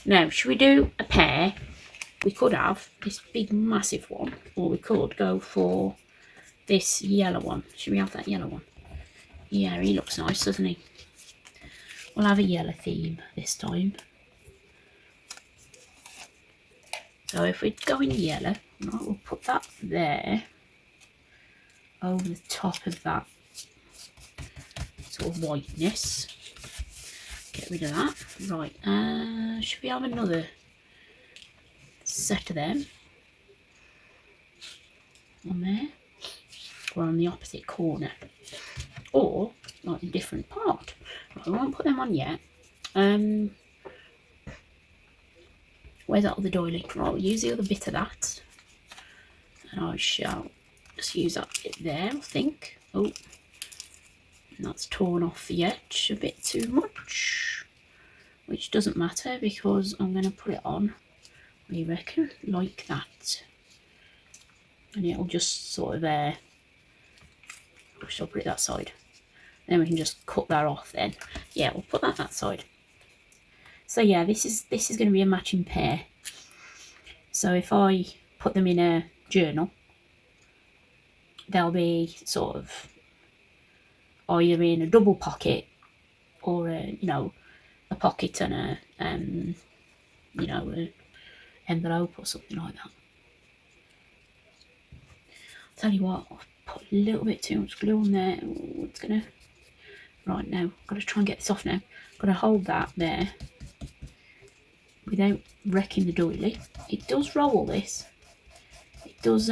Now, should we do a pair? We could have this big massive one, or we could go for this yellow one. Should we have that yellow one? Yeah, he looks nice, doesn't he? We'll have a yellow theme this time. So if we go in yellow, right, we'll put that there over the top of that sort of whiteness. Get rid of that. Right, should we have another set of them on there? Or on the opposite corner? Or like a different part? Right, I won't put them on yet. Where's that other doily? Right, we'll use the other bit of that. And I shall just use that bit there, I think. Oh, that's torn off the edge a bit too much. Which doesn't matter because I'm going to put it on, we reckon, like that. And it'll just sort of I shall put it that side. Then we can just cut that off then. Yeah, we'll put that side. So yeah, this is going to be a matching pair. So if I put them in a journal, they'll be sort of either in a double pocket or a, you know, a pocket and a you know, an envelope or something like that. Tell you what, I've put a little bit too much glue on there. Oh, it's gonna, right, now I've got to try and get this off now. I've got to hold that there without wrecking the doily. It does roll this. It does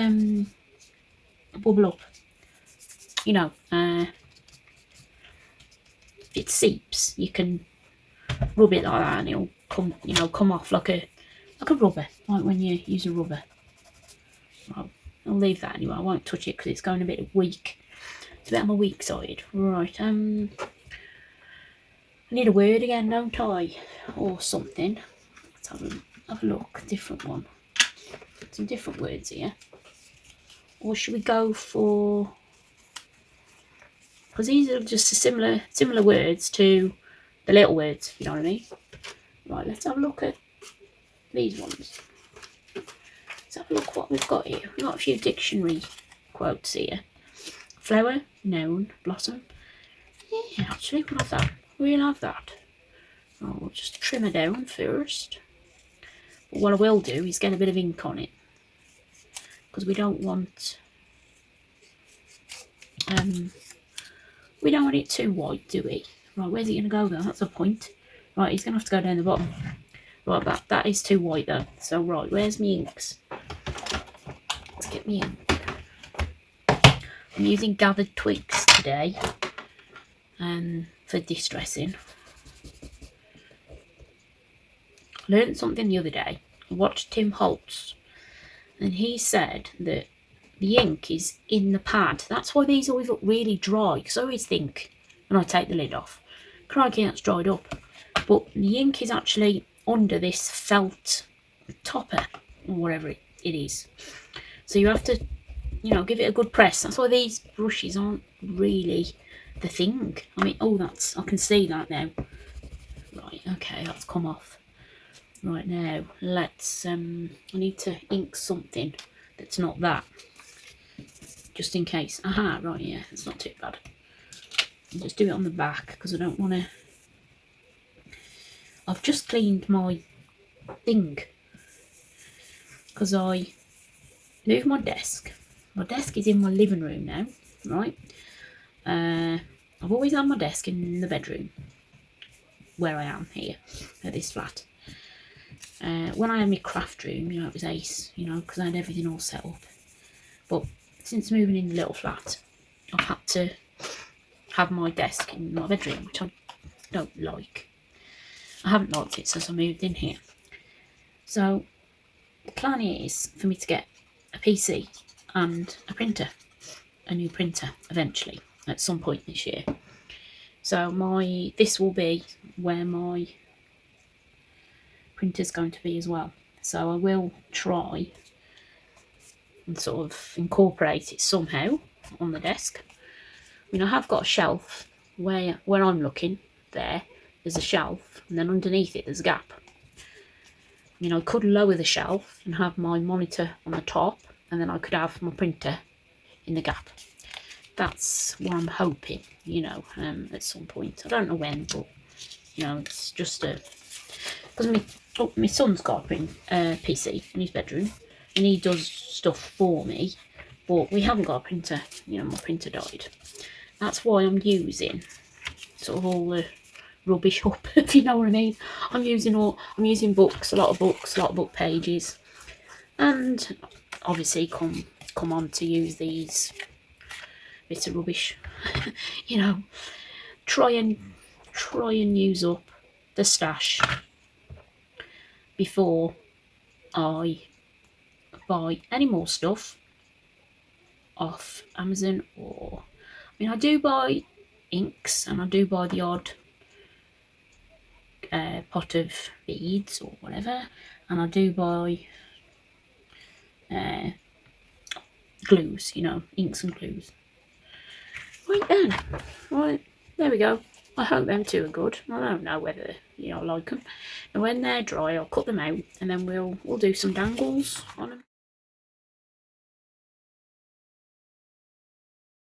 bubble up. You know, it seeps. You can rub it like that and it'll come, you know, come off like a rubber, like when you use a rubber. Right, I'll leave that anyway. I won't touch it because it's going a bit weak. It's a bit on the weak side. Right, I need a word again, don't I? Or something. Let's have a look. Different one. Some different words here. Or should we go for... because these are just similar words to the little words, you know what I mean? Right, let's have a look at these ones. Let's have a look what we've got here. We've got a few dictionary quotes here. Flower, noun, blossom. Yeah, actually, we'll have that. We'll have that. Oh, we'll just trim it down first. But what I will do is get a bit of ink on it, because we don't want it too white, do we? Right, where's he going to go though? That's a point. Right, he's going to have to go down the bottom. Right, that is too white though. So right, where's my inks? Let's get me ink. I'm using gathered twigs today for distressing. I learned something the other day. I watched Tim Holtz, and he said that the ink is in the pad. That's why these always look really dry. Because I always think, when I take the lid off, crikey, that's dried up. But the ink is actually under this felt topper, or whatever it is. So you have to, you know, give it a good press. That's why these brushes aren't really the thing. I mean, oh, I can see that now. Right, okay, that's come off. Right, now, let's, I need to ink something that's not that. Just in case. Aha, right, yeah, it's not too bad. I'll just do it on the back, because I don't want to... I've just cleaned my thing, because I moved my desk. My desk is in my living room now, right? I've always had my desk in the bedroom, where I am here, at this flat. When I had my craft room, you know, it was ace, you know, because I had everything all set up. But since moving in the little flat, I've had to have my desk in my bedroom, which I don't like. I haven't liked it since I moved in here. So the plan is for me to get a PC and a printer, a new printer eventually at some point this year. So this will be where my printer's going to be as well. So I will try and sort of incorporate it somehow on the desk. I mean, I have got a shelf where I'm looking. There's a shelf, and then underneath it there's a gap. you know, I could lower the shelf and have my monitor on the top, and then I could have my printer in the gap. That's what I'm hoping, you know, at some point. I don't know when, but, you know, it's just a... Because my son's got a PC in his bedroom, and he does stuff for me, but we haven't got a printer. You know, my printer died. That's why I'm using sort of all the rubbish up, if you know what I mean. I'm using books, a lot of book pages, and obviously come on to use these bits of rubbish. You know, try and use up the stash before I buy any more stuff off Amazon. Or, I mean, I do buy inks, and I do buy the odd pot of beads or whatever, and I do buy glues, you know, inks and glues. Right then, right, there we go. I hope them two are good. I don't know whether, you know, I like them. And when they're dry, I'll cut them out, and then we'll do some dangles on them.